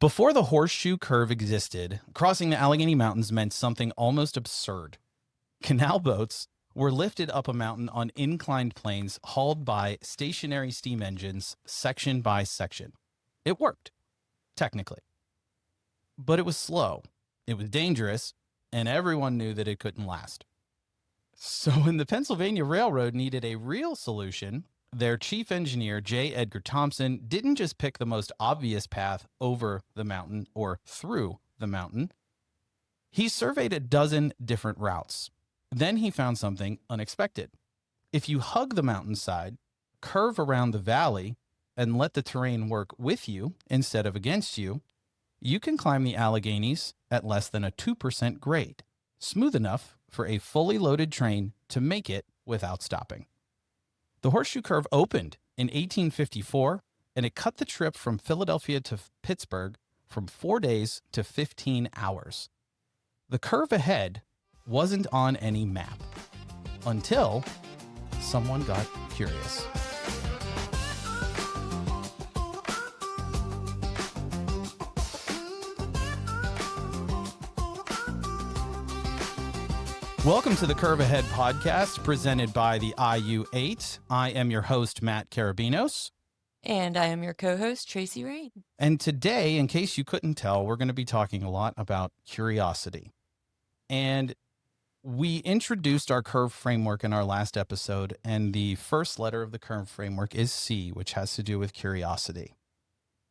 Before the horseshoe curve existed, crossing the Allegheny Mountains meant something almost absurd. Canal boats were lifted up a mountain on inclined planes hauled by stationary steam engines section by section. It worked, technically. But it was slow, it was dangerous, and everyone knew that it couldn't last. So when the Pennsylvania Railroad needed a real solution, their chief engineer, J. Edgar Thompson, didn't just pick the most obvious path over the mountain or through the mountain. He surveyed a dozen different routes. Then he found something unexpected. If you hug the mountainside, curve around the valley, and let the terrain work with you instead of against you, you can climb the Alleghenies at less than a 2% grade, smooth enough for a fully loaded train to make it without stopping. The horseshoe curve opened in 1854, and it cut the trip from Philadelphia to Pittsburgh from 4 days to 15 hours. The curve ahead wasn't on any map until someone got curious. Welcome to the Curve Ahead podcast presented by the IU8. I am your host, Matt Carabinos. And I am your co-host, Tracy Rain. And today, in case you couldn't tell, we're going to be talking a lot about curiosity. And we introduced our curve framework in our last episode, and the first letter of the curve framework is C, which has to do with curiosity.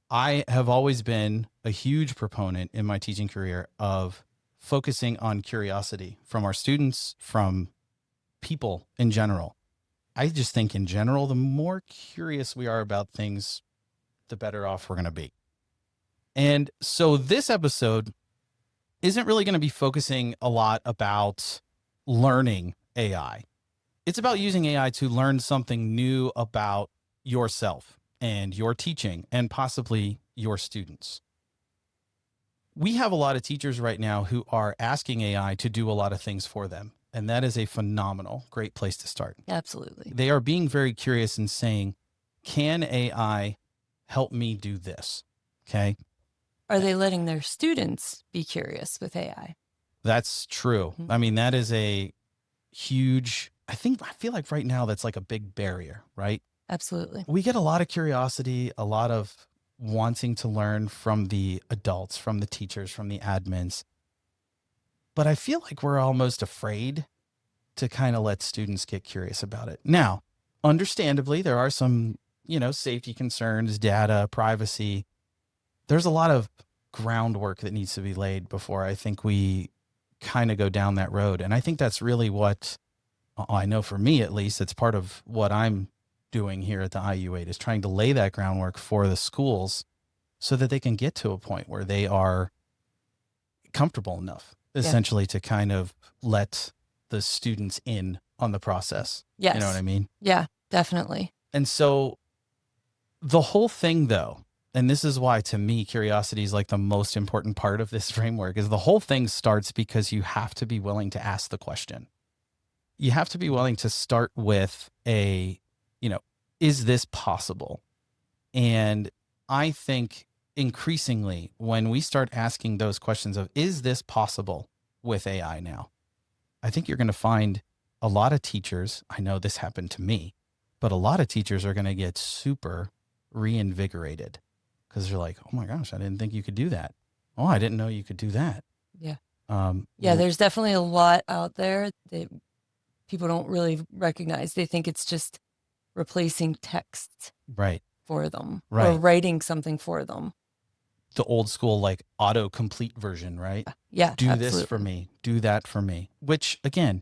I have always been a huge proponent in my teaching career of focusing on curiosity from our students, from people in general. I just think in general, the more curious we are about things, the better off we're going to be. And so this episode isn't really going to be focusing a lot about learning AI. It's about using AI to learn something new about yourself and your teaching and possibly your students. We have a lot of teachers right now who are asking AI to do a lot of things for them. And that is a phenomenal, great place to start. Absolutely. They are being very curious and saying, can AI help me do this? Okay. Are they letting their students be curious with AI? That's true. Mm-hmm. I mean, that is a huge, I feel like right now that's like a big barrier, right? Absolutely. We get a lot of curiosity, a lot of wanting to learn from the adults, from the teachers, from the admins. But I feel like we're almost afraid to kind of let students get curious about it. Now, understandably, there are some, safety concerns, data, privacy. There's a lot of groundwork that needs to be laid before I think we kind of go down that road. And I think that's really what, I know for me at least, it's part of what I'm doing here at the IU8 is trying to lay that groundwork for the schools so that they can get to a point where they are comfortable enough, essentially, to kind of let the students in on the process. Yes. You know what I mean? Yeah, definitely. And so the whole thing, though, and this is why to me, curiosity is like the most important part of this framework, is the whole thing starts because you have to be willing to ask the question. You have to be willing to start with is this possible? And I think increasingly when we start asking those questions of, is this possible with AI now? I think you're going to find a lot of teachers, I know this happened to me, but a lot of teachers are going to get super reinvigorated because they're like, oh my gosh, I didn't think you could do that. Oh, I didn't know you could do that. Yeah. There's definitely a lot out there that people don't really recognize. They think it's just replacing text for them or writing something for them. The old school, like autocomplete version, right? Yeah. Do absolutely. this for me. Do that for me. Which again,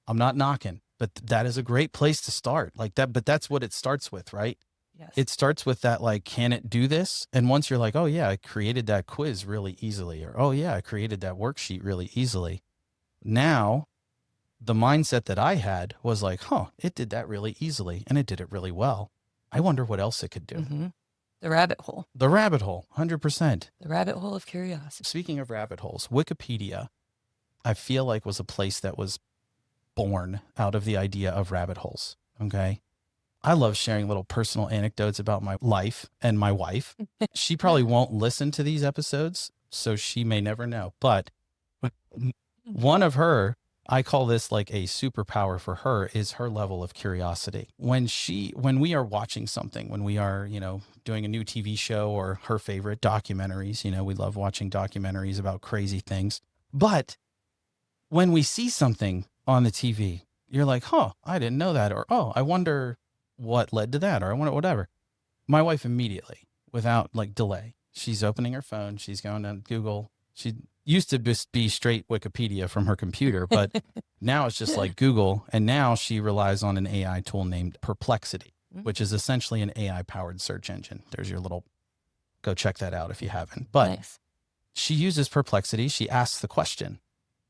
I'm not knocking, but that is a great place to start like that. But that's what it starts with, right? Yes. It starts with that, like, can it do this? And once you're like, oh yeah, I created that quiz really easily, or, oh yeah, I created that worksheet really easily. Now the mindset that I had was like, it did that really easily and it did it really well. I wonder what else it could do. Mm-hmm. The rabbit hole. The rabbit hole, 100%. The rabbit hole of curiosity. Speaking of rabbit holes, Wikipedia, I feel like was a place that was born out of the idea of rabbit holes. Okay. I love sharing little personal anecdotes about my life and my wife. She probably won't listen to these episodes, so she may never know. But one of her, I call this like a superpower for her, is her level of curiosity. When we are watching something, when we are, doing a new TV show or her favorite documentaries, we love watching documentaries about crazy things. But when we see something on the TV, you're like, I didn't know that. Or, I wonder what led to that. Or I wonder whatever. My wife immediately, without like delay, she's opening her phone. She's going on Google. She used to just be straight Wikipedia from her computer, but now it's just like Google. And now she relies on an AI tool named Perplexity, which is essentially an AI powered search engine. There's your little, go check that out if you haven't. But nice. She uses Perplexity. She asks the question.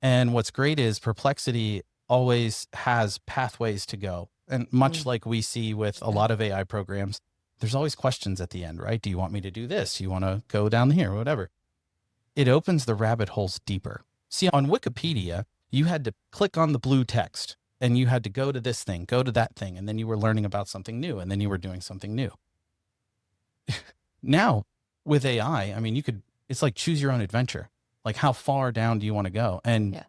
And what's great is Perplexity always has pathways to go. And much like we see with a lot of AI programs, there's always questions at the end, right? Do you want me to do this? Do you want to go down here? Whatever. It opens the rabbit holes deeper. See, on Wikipedia, you had to click on the blue text and you had to go to this thing, go to that thing. And then you were learning about something new and then you were doing something new. Now with AI, I mean, it's like choose your own adventure. Like how far down do you want to go? And,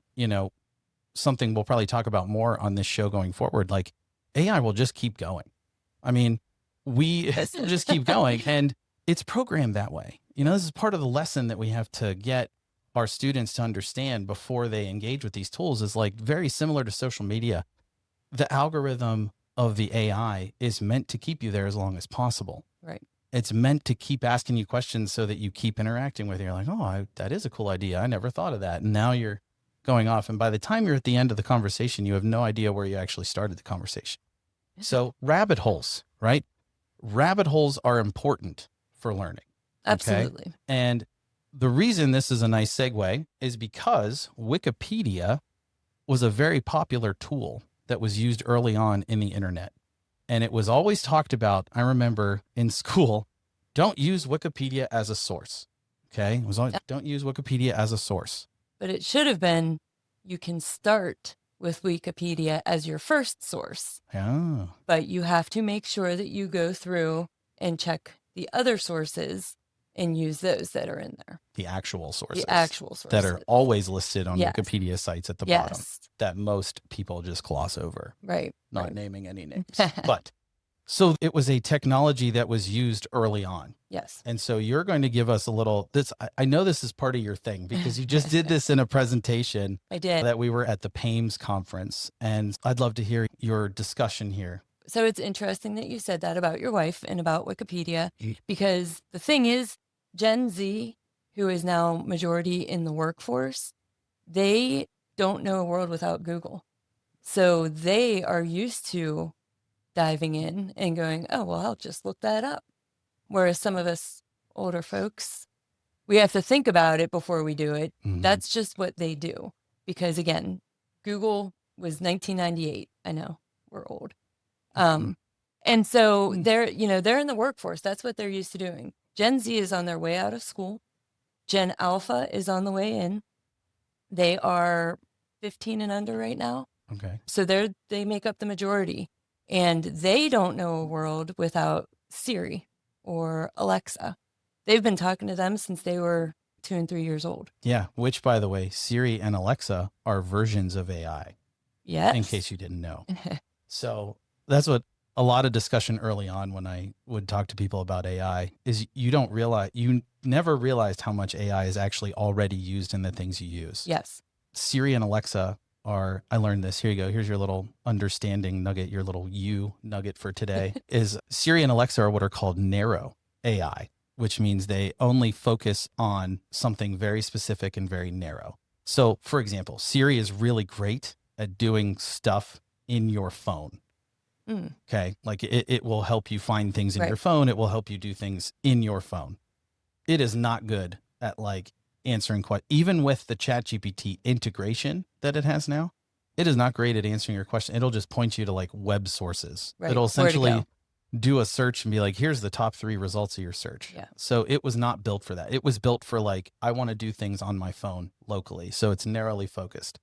something we'll probably talk about more on this show going forward, like AI will just keep going. I mean, we just keep going and it's programmed that way. This is part of the lesson that we have to get our students to understand before they engage with these tools is like very similar to social media. The algorithm of the AI is meant to keep you there as long as possible. Right. It's meant to keep asking you questions so that you keep interacting with it. You're like, that is a cool idea. I never thought of that. And now you're going off. And by the time you're at the end of the conversation, you have no idea where you actually started the conversation. So rabbit holes, right? Rabbit holes are important for learning. Absolutely. Okay? And the reason this is a nice segue is because Wikipedia was a very popular tool that was used early on in the internet. And it was always talked about, I remember in school, don't use Wikipedia as a source. Okay? It was always, don't use Wikipedia as a source. But it should have been, you can start with Wikipedia as your first source. Yeah. But you have to make sure that you go through and check the other sources and use those that are in there. The actual sources. That are always listed on Wikipedia sites at the bottom that most people just gloss over. Right. Not naming any names. But so it was a technology that was used early on. Yes. And so you're going to give us a little, I know this is part of your thing because you just did this in a presentation. I did. That we were at the PAIMS conference. And I'd love to hear your discussion here. So it's interesting that you said that about your wife and about Wikipedia, because the thing is, Gen Z, who is now majority in the workforce, they don't know a world without Google. So they are used to diving in and going, oh, well, I'll just look that up. Whereas some of us older folks, we have to think about it before we do it. Mm-hmm. That's just what they do. Because again, Google was 1998. I know, we're old. And so they're in the workforce. That's what they're used to doing. Gen Z is on their way out of school. Gen Alpha is on the way in. They are 15 and under right now. Okay. So they make up the majority. And they don't know a world without Siri or Alexa. They've been talking to them since they were 2 and 3 years old. Yeah. Which, by the way, Siri and Alexa are versions of AI. Yes. In case you didn't know. So that's what a lot of discussion early on when I would talk to people about AI is you never realized how much AI is actually already used in the things you use. Yes. Siri and Alexa I learned this. Here you go. Here's your little understanding nugget, your little nugget for today is Siri and Alexa are what are called narrow AI, which means they only focus on something very specific and very narrow. So for example, Siri is really great at doing stuff in your phone. Okay. Like it will help you find things in your phone. It will help you do things in your phone. It is not good at like answering questions. Even with the ChatGPT integration that it has now, it is not great at answering your question. It'll just point you to like web sources. Right. It'll essentially do a search and be like, here's the top 3 results of your search. Yeah. So it was not built for that. It was built for like, I want to do things on my phone locally. So it's narrowly focused.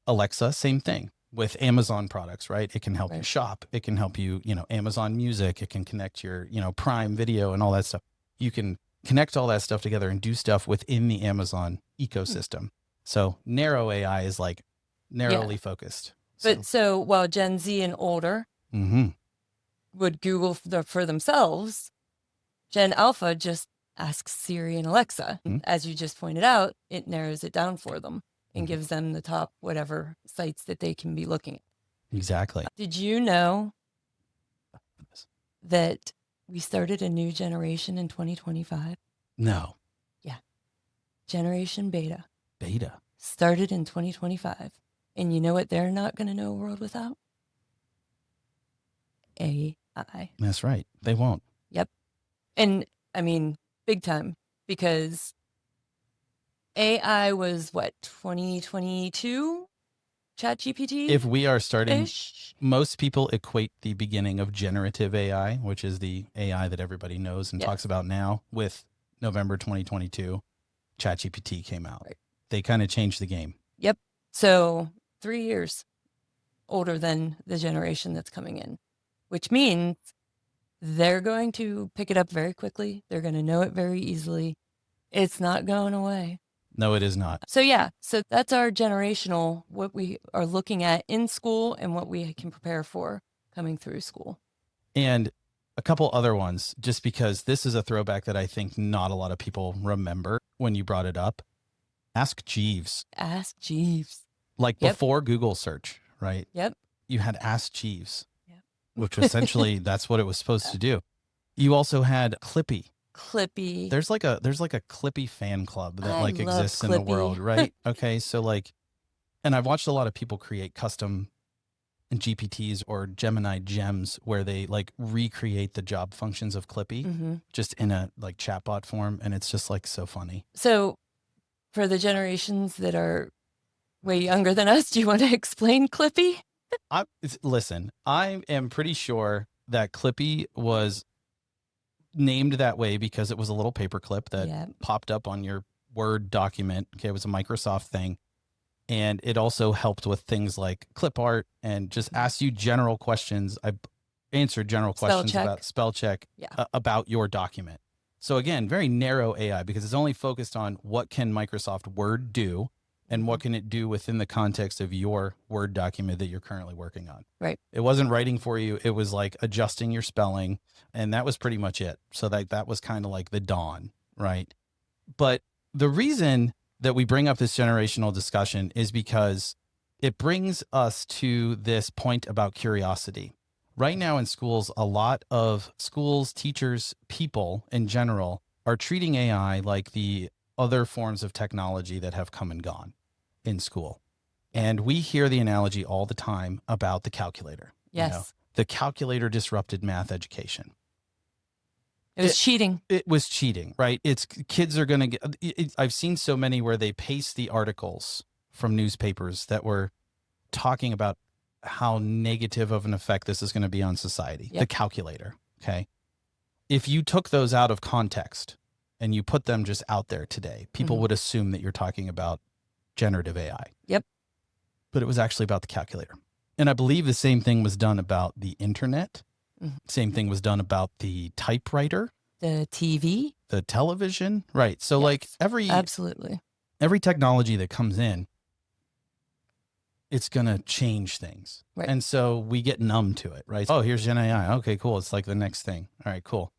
Alexa, same thing. with Amazon products, right? It can help you shop. It can help you, Amazon Music. It can connect your, Prime Video and all that stuff. You can connect all that stuff together and do stuff within the Amazon ecosystem. So narrow AI is like narrowly focused. But so while Gen Z and older would Google for themselves, Gen Alpha just asks Siri and Alexa. As you just pointed out, it narrows it down for them and gives them the top whatever sites that they can be looking at. Exactly. Did you know that we started a new generation in 2025? No. Yeah. Generation Beta. Beta. Started in 2025. And you know what they're not going to know a world without? AI. That's right. They won't. Yep. And I mean, big time, because AI was what, 2022 ChatGPT? If we are starting, most people equate the beginning of generative AI, which is the AI that everybody knows and talks about now, with November 2022, ChatGPT came out. Right. They kind of changed the game. Yep. So 3 years older than the generation that's coming in, which means they're going to pick it up very quickly. They're going to know it very easily. It's not going away. No, it is not. So so that's our generational, what we are looking at in school and what we can prepare for coming through school. And a couple other ones, just because this is a throwback that I think not a lot of people remember when you brought it up. Ask Jeeves. Ask Jeeves. Like before Google search, right? Yep. You had Ask Jeeves, which essentially that's what it was supposed to do. You also had Clippy. There's like a Clippy fan club that exists in the world, right? Okay, so and I've watched a lot of people create custom GPTs or Gemini gems where they recreate the job functions of Clippy just in a chatbot form, and it's just so funny. So for the generations that are way younger than us, do you want to explain Clippy? Listen, I am pretty sure that Clippy was named that way because it was a little paperclip that popped up on your Word document. Okay, it was a Microsoft thing. And it also helped with things like clip art and just asked you general questions. I answered general questions about spell check about your document. So again, very narrow AI because it's only focused on what can Microsoft Word do and what can it do within the context of your Word document that you're currently working on. Right. It wasn't writing for you. It was adjusting your spelling, and that was pretty much it. So that was kind of like the dawn, right? But the reason that we bring up this generational discussion is because it brings us to this point about curiosity. Right now in schools, a lot of schools, teachers, people in general are treating AI like the other forms of technology that have come and gone in school. And we hear the analogy all the time about the calculator. Yes. The calculator disrupted math education. It was cheating. It was cheating, right? Kids are going to get, I've seen so many where they paste the articles from newspapers that were talking about how negative of an effect this is going to be on society. The calculator. Okay. If you took those out of context and you put them just out there today, people would assume that you're talking about generative AI. Yep. But it was actually about the calculator. And I believe the same thing was done about the internet. Same thing was done about the typewriter, the TV, the television. Right. So absolutely every technology that comes in, it's going to change things. Right. And so we get numb to it, right? Oh, here's Gen AI. Okay, cool. It's like the next thing. All right, cool.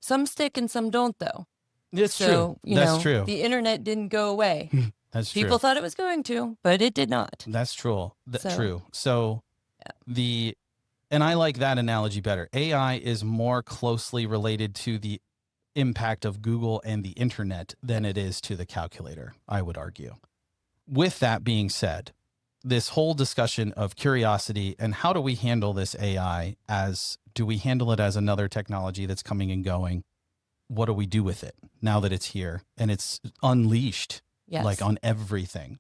Some stick and some don't, though. It's true. That's true. The internet didn't go away. That's true. People thought it was going to, but it did not. That's true. True. So and I like that analogy better. AI is more closely related to the impact of Google and the internet than it is to the calculator, I would argue. With that being said, this whole discussion of curiosity and how do we handle this AI do we handle it as another technology that's coming and going? What do we do with it now that it's here and it's unleashed on everything?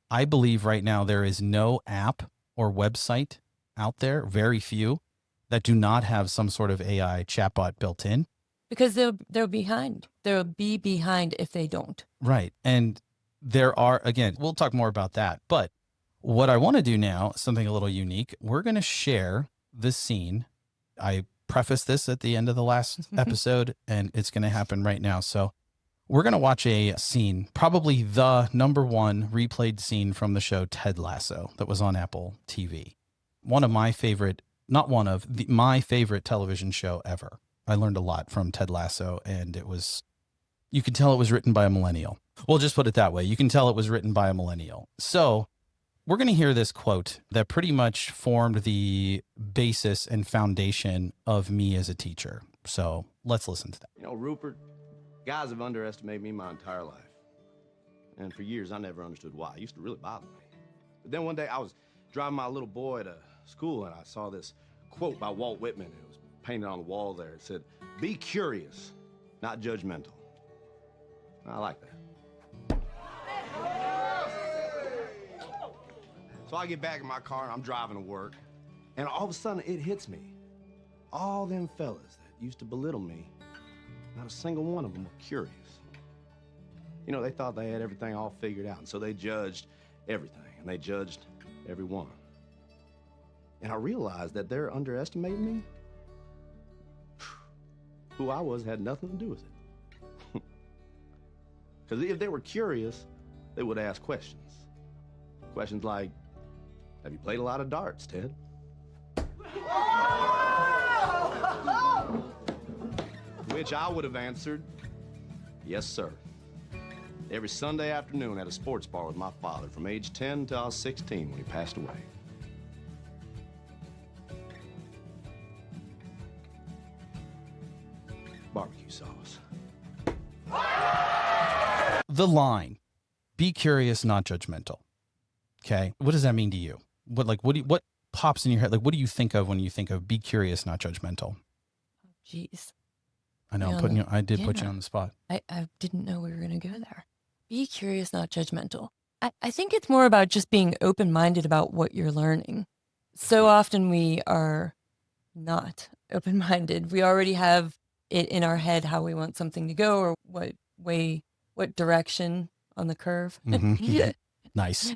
I believe right now there is no app or website out there, very few, that do not have some sort of AI chatbot built in. Because they're behind. They'll be behind if they don't. Right. And there are, again, we'll talk more about that, but What I want to do now, something a little unique, we're going to share the scene. I prefaced this at the end of the last episode, and it's going to happen right now. So we're going to watch a scene, probably the number one replayed scene from the show Ted Lasso that was on Apple TV. One of my favorite, not one of, my favorite television show ever. I learned a lot from Ted Lasso, and you could tell it was written by a millennial. We'll just put it that way. You can tell it was written by a millennial. So we're going to hear this quote that pretty much formed the basis and foundation of me as a teacher. So let's listen to that. You know, Rupert, guys have underestimated me my entire life. And for years, I never understood why. It used to really bother me. But then one day, I was driving my little boy to school, and I saw this quote by Walt Whitman. It was painted on the wall there. It said, "Be curious, not judgmental." I like that. So I get back in my car and I'm driving to work, and all of a sudden it hits me. All them fellas that used to belittle me, not a single one of them were curious. You know, they thought they had everything all figured out, and so they judged everything, and they judged everyone. And I realized that they're underestimating me. Who I was had nothing to do with it. Because if they were curious, they would ask questions. Questions like, have you played a lot of darts, Ted? Which I would have answered, yes, sir. Every Sunday afternoon at a sports bar with my father from age 10 till I was 16 when he passed away. Barbecue sauce. The line, be curious, not judgmental. Okay. What does that mean to you? What pops in your head? Like, what do you think of when you think of be curious, not judgmental? Jeez. I know. I did put you on the spot. I didn't know we were going to go there. Be curious, not judgmental. I think it's more about just being open-minded about what you're learning. So often we are not open-minded. We already have it in our head how we want something to go or what direction on the curve. Mm-hmm. Nice.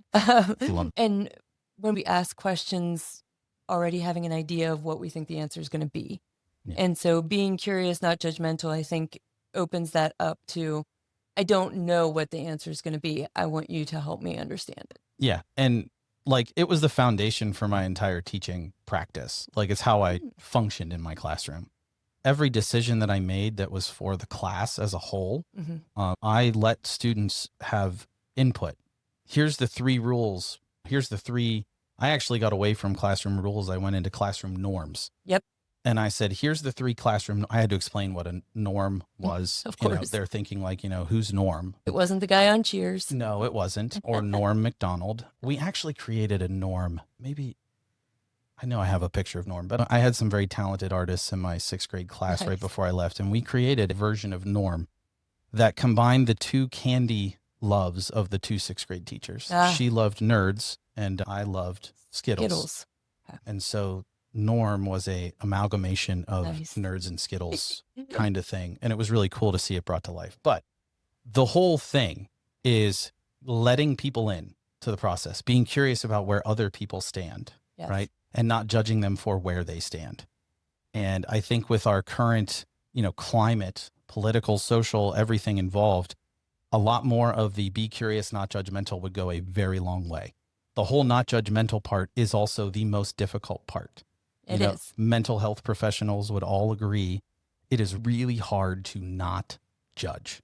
And when we ask questions, already having an idea of what we think the answer is going to be. Yeah. And so being curious, not judgmental, I think opens that up to, I don't know what the answer is going to be. I want you to help me understand it. Yeah. And like, it was the foundation for my entire teaching practice. Like, it's how I functioned in my classroom. Every decision that I made that was for the class as a whole, I let students have input. Here's the 3 rules. I actually got away from classroom rules. I went into classroom norms. Yep. And I said, here's the 3 classroom. I had to explain what a norm was. Of course. They're thinking like, who's Norm? It wasn't the guy on Cheers. No, it wasn't. Or Norm McDonald. We actually created a norm. Maybe, I know I have a picture of Norm, but I had some very talented artists in my 6th grade class right before I left. And we created a version of Norm that combined the 2 candy loves of the 2 6th grade teachers. She loved Nerds and I loved Skittles. And so Norm was a amalgamation of Nerds and Skittles kind of thing. And it was really cool to see it brought to life. But the whole thing is letting people in to the process, being curious about where other people stand, right? And not judging them for where they stand. And I think with our current, climate, political, social, everything involved, a lot more of the be curious, not judgmental would go a very long way. The whole not judgmental part is also the most difficult part. It is. Mental health professionals would all agree it is really hard to not judge.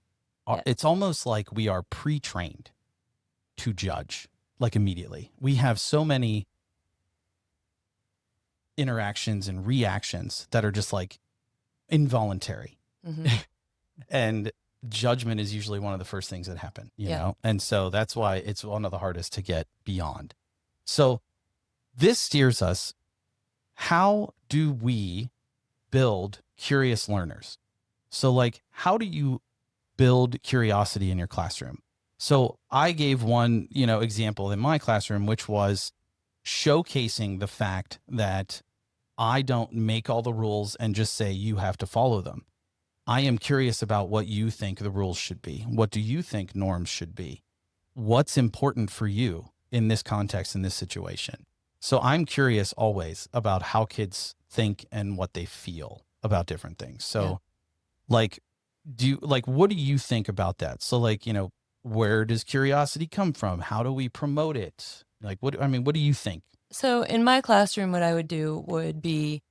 Yes. It's almost like we are pre-trained to judge, like immediately. We have so many interactions and reactions that are just like involuntary. And judgment is usually one of the first things that happen, you know? And so that's why it's one of the hardest to get beyond. So this steers us, how do we build curious learners? So like, how do you build curiosity in your classroom? So I gave one, example in my classroom, which was showcasing the fact that I don't make all the rules and just say you have to follow them. I am curious about what you think the rules should be. What do you think norms should be? What's important for you? in this context, in this situation. So I'm curious always about how kids think and what they feel about different things. So like, what do you think about that? So like, where does curiosity come from? How do we promote it? Like, what do you think? So in my classroom, what I would do would be,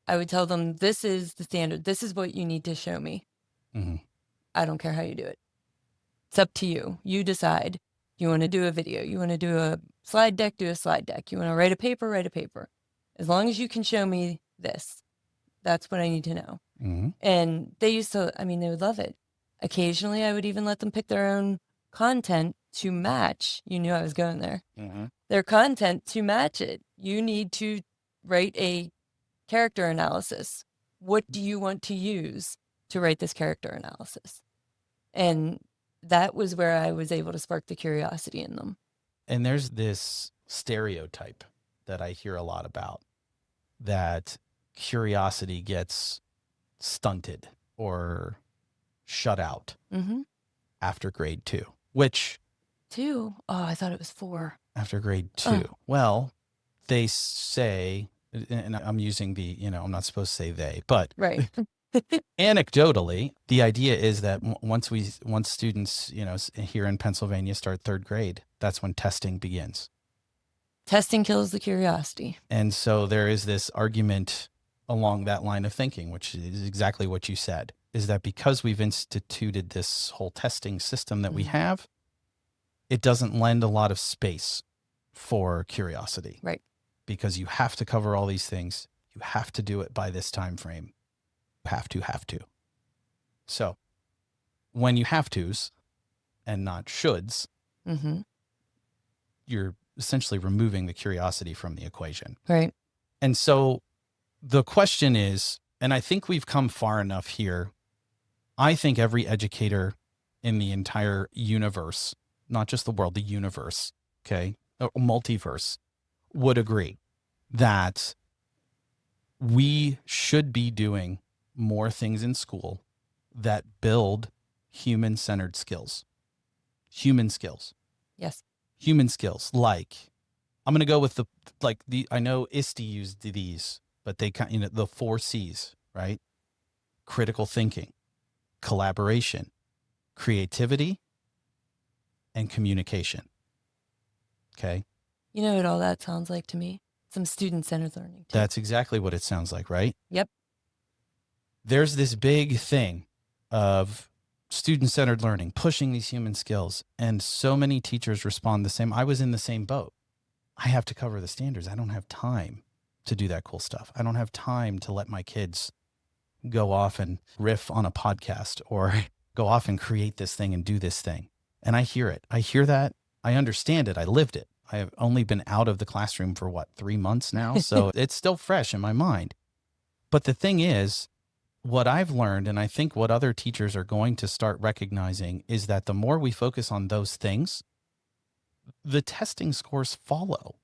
I would tell them, this is the standard. This is what you need to show me. Mm-hmm. I don't care how you do it. It's up to you. You decide. You want to do a video. You want to do a slide deck, do a slide deck. You want to write a paper, write a paper. As long as you can show me this, that's what I need to know. Mm-hmm. And they would love it. Occasionally, I would even let them pick their own content to match. You knew I was going there. Mm-hmm. Their content to match it. You need to write a character analysis. What do you want to use to write this character analysis? And that was where I was able to spark the curiosity in them. And there's this stereotype that I hear a lot about, that curiosity gets stunted or shut out after grade 2, which... 2? Oh, I thought it was 4. After grade 2. Well, they say, and I'm using the, I'm not supposed to say they, but right. Anecdotally, the idea is that once students, here in Pennsylvania start 3rd grade, that's when testing begins. Testing kills the curiosity. And so there is this argument along that line of thinking, which is exactly what you said, is that because we've instituted this whole testing system that we have, it doesn't lend a lot of space for curiosity. Right. Because you have to cover all these things. You have to do it by this time frame. Have to. So when you have tos and not shoulds, you're essentially removing the curiosity from the equation. Right. And so the question is, and I think we've come far enough here, I think every educator in the entire universe, not just the world, the universe, okay, or multiverse, would agree that we should be doing more things in school that build human-centered skills. Human skills. Yes. Human skills. Like, I'm going to go with I know ISTE used these, but they kind of, the 4 C's, right? Critical thinking, collaboration, creativity, and communication. Okay. You know what all that sounds like to me? Some student-centered learning. Too. That's exactly what it sounds like, right? Yep. There's this big thing of student-centered learning, pushing these human skills, and so many teachers respond the same. I was in the same boat. I have to cover the standards. I don't have time to do that cool stuff. I don't have time to let my kids go off and riff on a podcast or go off and create this thing and do this thing. And I hear it. I hear that. I understand it. I lived it. I have only been out of the classroom for 3 months now. So it's still fresh in my mind. But the thing is, what I've learned, and I think what other teachers are going to start recognizing, is that the more we focus on those things, the testing scores follow.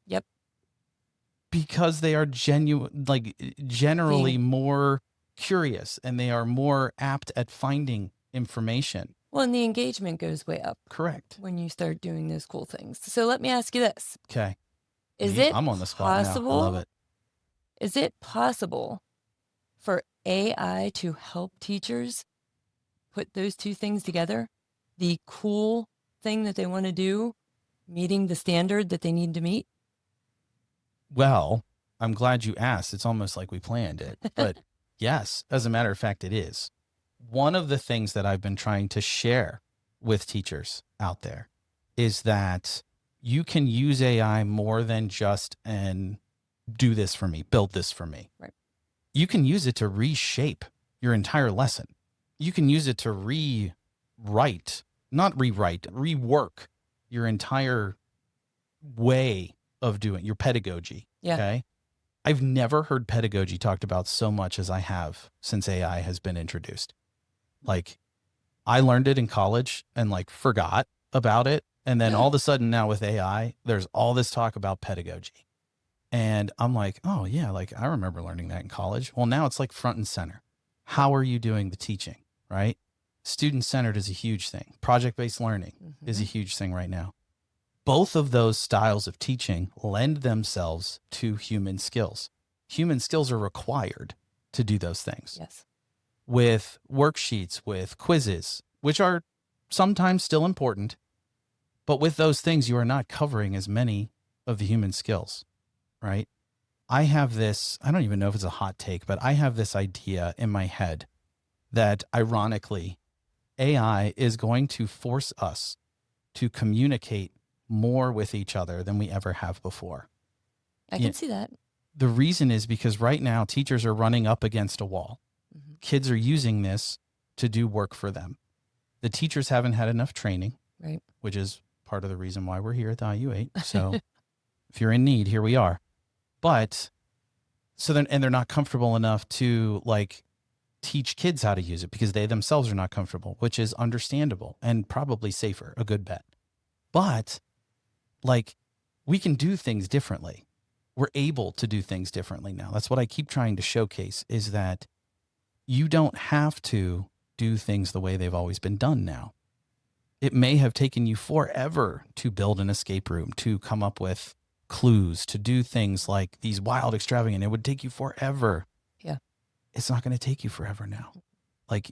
Yep. Because they are generally more curious, and they are more apt at finding information. Well, and the engagement goes way up. Correct. When you start doing those cool things. So let me ask you this. Okay. I'm on the spot now. I love it. Is it possible for AI to help teachers put those 2 things together? The cool thing that they want to do, meeting the standard that they need to meet? Well, I'm glad you asked. It's almost like we planned it. But yes, as a matter of fact, it is. One of the things that I've been trying to share with teachers out there is that you can use AI more than just do this for me, build this for me. Right. You can use it to reshape your entire lesson. You can use it to rework your entire way of doing your pedagogy. Yeah. Okay. I've never heard pedagogy talked about so much as I have since AI has been introduced. Like, I learned it in college and forgot about it. And then all of a sudden now with AI, there's all this talk about pedagogy. And I'm like, oh yeah, I remember learning that in college. Well, now it's front and center. How are you doing the teaching, right? Student-centered is a huge thing. Project-based learning is a huge thing right now. Both of those styles of teaching lend themselves to human skills. Human skills are required to do those things. Yes. With worksheets, with quizzes, which are sometimes still important, but with those things, you are not covering as many of the human skills, right? I have this, I don't even know if it's a hot take, but I have this idea in my head that ironically, AI is going to force us to communicate more with each other than we ever have before. I can see that. The reason is because right now teachers are running up against a wall. Mm-hmm. Kids are using this to do work for them. The teachers haven't had enough training, right? Which is part of the reason why we're here at the IU8. So if you're in need, here we are. But so then, and they're not comfortable enough to like teach kids how to use it because they themselves are not comfortable, which is understandable and probably safer, a good bet. But like we can do things differently. We're able to do things differently now. That's what I keep trying to showcase, is that you don't have to do things the way they've always been done now. It may have taken you forever to build an escape room, to come up with clues, to do things like these wild, extravagant. It would take you forever. Yeah. It's not going to take you forever now. Like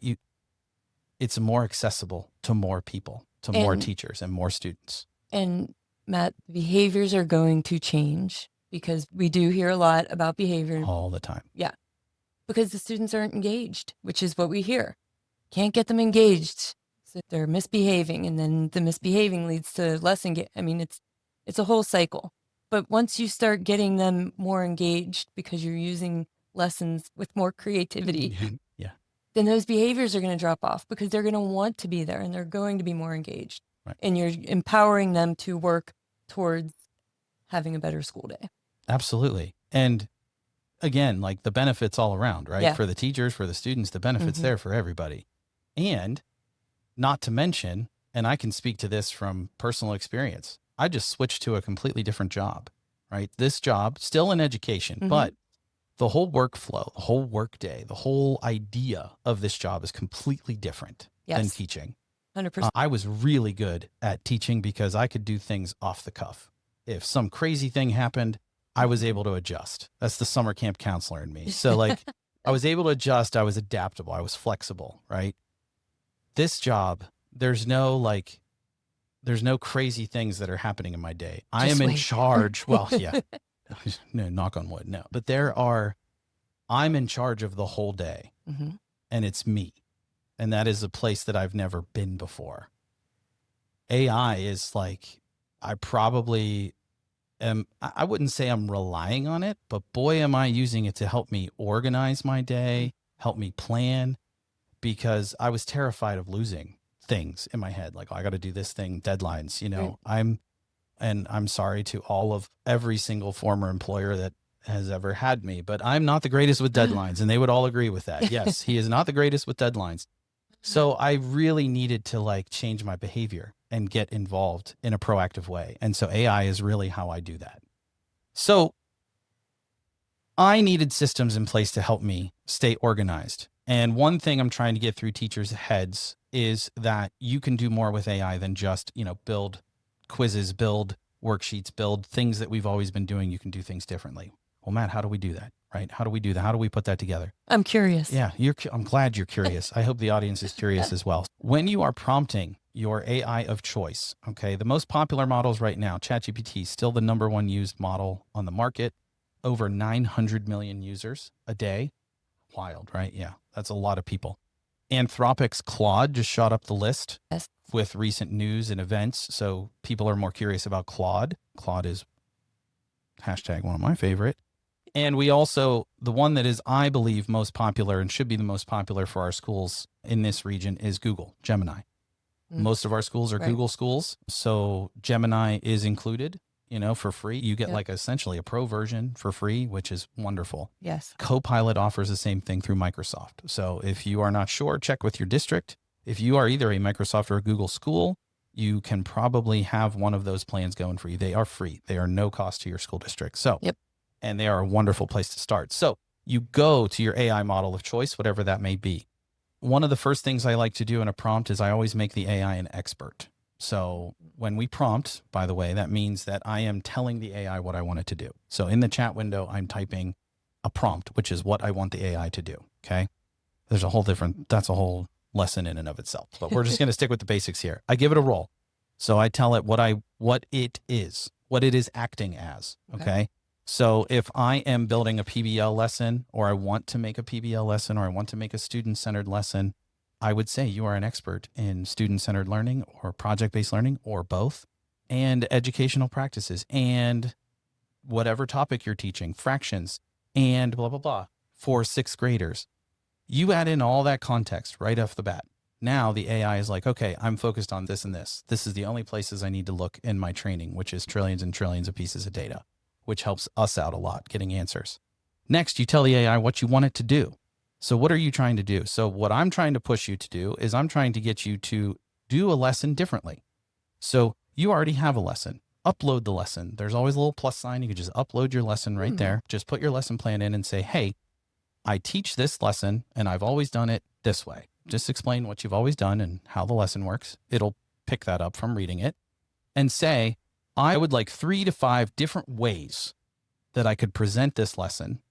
it's more accessible to more people, to more teachers and more students. And Matt, behaviors are going to change because we do hear a lot about behavior. All the time. Yeah. Because the students aren't engaged, which is what we hear. Can't get them engaged. So they're misbehaving, and then the misbehaving leads to less engaged. I mean, it's a whole cycle. But once you start getting them more engaged because you're using lessons with more creativity, yeah, then those behaviors are going to drop off because they're going to want to be there and they're going to be more engaged. Right. And you're empowering them to work towards having a better school day. Absolutely. And again, like the benefits all around, right? Yeah. For the teachers, for the students, the benefits there for everybody. And not to mention, and I can speak to this from personal experience, I just switched to a completely different job, right? This job, still in education, but the whole workflow, the whole workday, the whole idea of this job is completely different than teaching. 100%. I was really good at teaching because I could do things off the cuff. If some crazy thing happened, I was able to adjust. That's the summer camp counselor in me. So like I was able to adjust. I was adaptable. I was flexible, right? This job, there's no crazy things that are happening in my day. I am in charge. Well, yeah, no, knock on wood. No, but I'm in charge of the whole day and it's me. And that is a place that I've never been before. AI is like, I wouldn't say I'm relying on it, but boy, am I using it to help me organize my day, help me plan, because I was terrified of losing things in my head. Like, oh, I got to do this thing, deadlines, you know, Right. I'm sorry to every single former employer that has ever had me, but I'm not the greatest with deadlines. And they would all agree with that. Yes, he is not the greatest with deadlines. So I really needed to like change my behavior and get involved in a proactive way. And so AI is really how I do that. So I needed systems in place to help me stay organized. And one thing I'm trying to get through teachers' heads is that you can do more with AI than just, build quizzes, build worksheets, build things that we've always been doing. You can do things differently. Well, Matt, how do we do that? Right? How do we do that? How do we put that together? I'm curious. Yeah, I'm glad you're curious. I hope the audience is curious as well. When you are prompting your AI of choice, okay, the most popular models right now, ChatGPT is still the number one used model on the market, over 900 million users a day. Wild, right? Yeah, that's a lot of people. Anthropic's Claude just shot up the list with recent news and events. So people are more curious about Claude. Claude is # one of my favorite. And we also, the one that is, I believe, most popular and should be the most popular for our schools in this region is Google, Gemini. Most of our schools are Google schools. So Gemini is included, for free. You get like essentially a pro version for free, which is wonderful. Yes. Copilot offers the same thing through Microsoft. So if you are not sure, check with your district. If you are either a Microsoft or a Google school, you can probably have one of those plans going for you. They are free. They are no cost to your school district. So, and they are a wonderful place to start. So you go to your AI model of choice, whatever that may be. One of the first things I like to do in a prompt is I always make the AI an expert. So when we prompt, by the way, that means that I am telling the AI what I want it to do. So in the chat window, I'm typing a prompt, which is what I want the AI to do. Okay. That's a whole lesson in and of itself, but we're just going to stick with the basics here. I give it a role. So I tell it what it is acting as. Okay. So if I am building a PBL lesson, or I want to make a PBL lesson, or I want to make a student-centered lesson, I would say you are an expert in student-centered learning or project-based learning or both, and educational practices and whatever topic you're teaching, fractions and blah, blah, blah, for sixth graders. You add in all that context right off the bat. Now the AI is like, okay, I'm focused on this and this. This is the only places I need to look in my training, which is trillions and trillions of pieces of data, which helps us out a lot getting answers. Next, you tell the AI what you want it to do. So what are you trying to do? So what I'm trying to push you to do is I'm trying to get you to do a lesson differently. So you already have a lesson. Upload the lesson. There's always a little plus sign. You can just upload your lesson right there. Just put your lesson plan in and say, hey, I teach this lesson and I've always done it this way. Just explain what you've always done and how the lesson works. It'll pick that up from reading it and say, I would like 3 to 5 different ways that I could present this lesson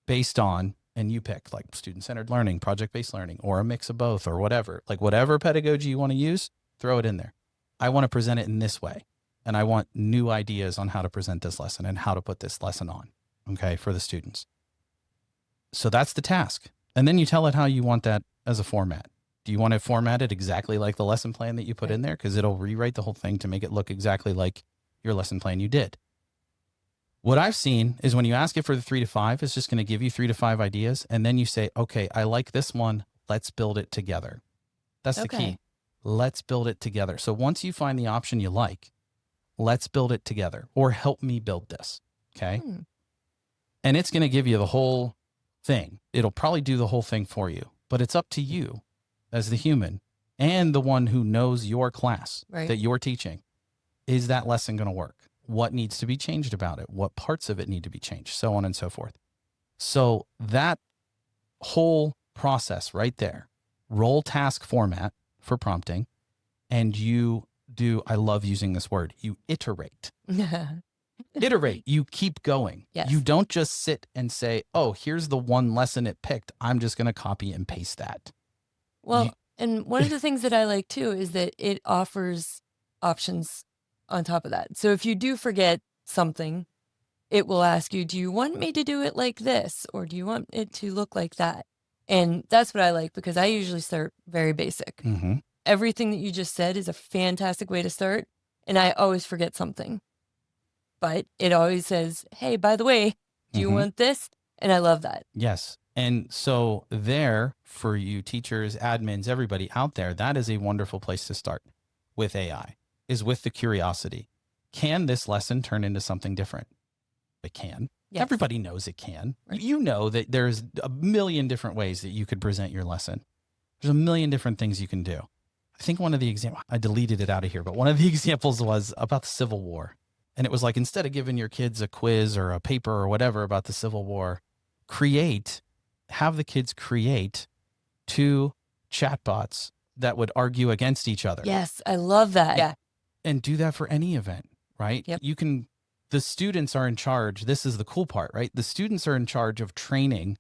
based on, and you pick like student-centered learning, project-based learning, or a mix of both, or whatever, like whatever pedagogy you want to use, throw it in there. I want to present it in this way. And I want new ideas on how to present this lesson and how to put this lesson on, okay, for the students. So that's the task. And then you tell it how you want that as a format. Do you want it formatted exactly like the lesson plan that you put in there? Because it'll rewrite the whole thing to make it look exactly like your lesson plan you did. What I've seen is when you ask it for the 3 to 5, it's just going to give you 3 to 5 ideas. And then you say, okay, I like this one. Let's build it together. That's the key. Let's build it together. So once you find the option you like, let's build it together, or help me build this. Okay. And it's going to give you the whole thing. It'll probably do the whole thing for you, but it's up to you as the human and the one who knows your class that you're teaching. Is that lesson going to work? What needs to be changed about it? What parts of it need to be changed? So on and so forth. So that whole process right there, role task format for prompting, and you do, I love using this word, you iterate. Iterate. You keep going. Yes. You don't just sit and say, oh, here's the one lesson it picked. I'm just going to copy and paste that. Well, and one of the things that I like too is that it offers options on top of that. So if you do forget something, it will ask you, do you want me to do it like this? Or do you want it to look like that? And that's what I like, because I usually start very basic. Everything that you just said is a fantastic way to start. And I always forget something. But it always says, hey, by the way, do you want this? And I love that. Yes. And so there, for you teachers, admins, everybody out there, that is a wonderful place to start with AI, is with the curiosity. Can this lesson turn into something different? It can. Yes. Everybody knows it can. Right. You know that there's a million different ways that you could present your lesson. There's a million different things you can do. I think one of the examples, I deleted it out of here, but one of the examples was about the Civil War. And it was like, instead of giving your kids a quiz or a paper or whatever about the Civil War, have the kids create 2 chatbots that would argue against each other. Yes, I love that. Yeah. And do that for any event, right? Yep. The students are in charge. This is the cool part, right? The students are in charge of training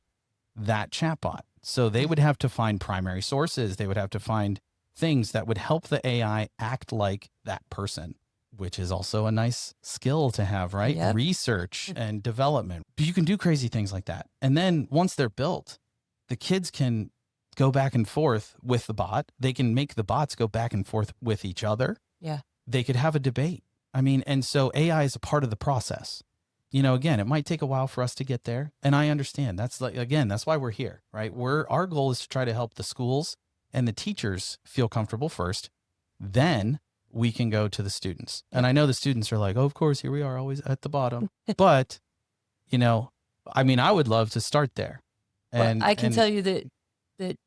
that chatbot. So they would have to find primary sources. They would have to find things that would help the AI act like that person, which is also a nice skill to have, right? Yep. Research and development. You can do crazy things like that. And then once they're built, the kids can go back and forth with the bot. They can make the bots go back and forth with each other. Yeah. They could have a debate. I mean, and so AI is a part of the process. You know, again, it might take a while for us to get there. And I understand. That's like, again, that's why we're here, right? Our goal is to try to help the schools and the teachers feel comfortable first. Then we can go to the students. And I know the students are like, oh, of course, here we are always at the bottom. But, you know, I mean, I would love to start there. And well, I can tell you that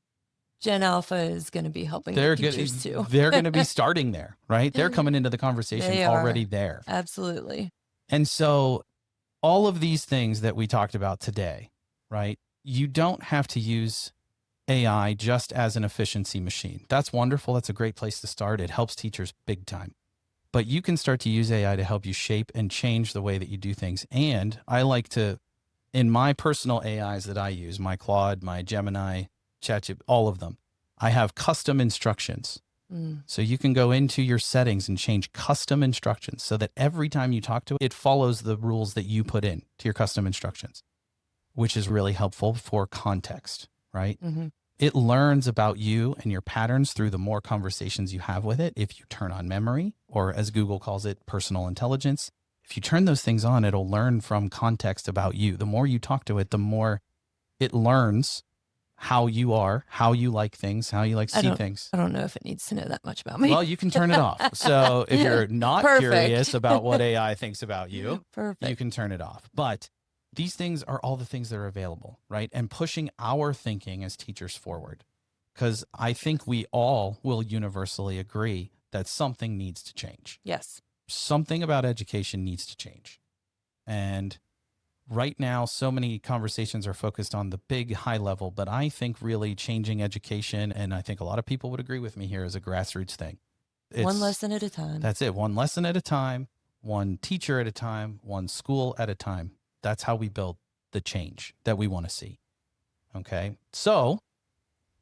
Gen Alpha is going to be helping teachers too. They're going to be starting there, right? They're coming into the conversation already there. Absolutely. And so all of these things that we talked about today, right? You don't have to use AI just as an efficiency machine. That's wonderful. That's a great place to start. It helps teachers big time. But you can start to use AI to help you shape and change the way that you do things. And I like to, in my personal AIs that I use, my Claude, my Gemini, ChatGPT, all of them, I have custom instructions. So you can go into your settings and change custom instructions so that every time you talk to it, it follows the rules that you put in to your custom instructions, which is really helpful for context, right? Mm-hmm. It learns about you and your patterns through the more conversations you have with it. If you turn on memory, or as Google calls it, personal intelligence, if you turn those things on, it'll learn from context about you. The more you talk to it, the more it learns how you are, how you like things, how you like to see things. I don't know if it needs to know that much about me. Well, you can turn it off. So if you're not curious about what AI thinks about you, you can turn it off. But these things are all the things that are available, right? And pushing our thinking as teachers forward. Because I think we all will universally agree that something needs to change. Yes. Something about education needs to change. And right now, so many conversations are focused on the big high level, but I think really changing education, and I think a lot of people would agree with me here, is a grassroots thing. One lesson at a time. That's it. One lesson at a time, one teacher at a time, one school at a time. That's how we build the change that we want to see. Okay. So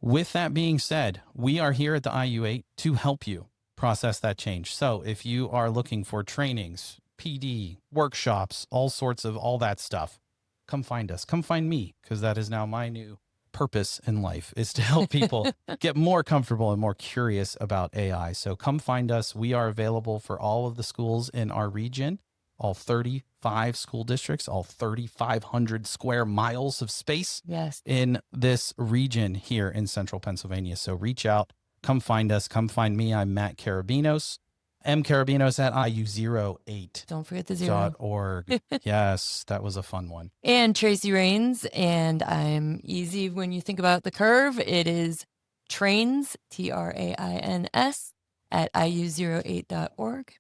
with that being said, we are here at the IU8 to help you process that change. So if you are looking for trainings, PD, workshops, all sorts of all that stuff, come find us. Come find me, because that is now my new purpose in life, is to help people get more comfortable and more curious about AI. So come find us. We are available for all of the schools in our region, all 35 school districts, all 3,500 square miles of space in this region here in central Pennsylvania. So reach out, come find us, come find me. I'm Matt Carabinos. M. Carabinos at IU08. Don't forget the zero. .org. Yes, that was a fun one. And Tracy Rains, and I'm easy when you think about the curve. It is trains, TRAINS, at IU08.org.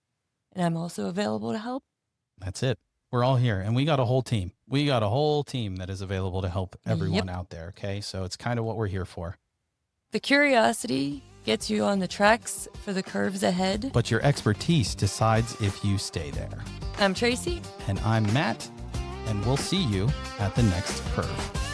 And I'm also available to help. That's it. We're all here, and we got a whole team. We got a whole team that is available to help everyone out there, okay? So it's kind of what we're here for. The curiosity gets you on the tracks for the curves ahead. But your expertise decides if you stay there. I'm Tracy. And I'm Matt. And we'll see you at the next curve.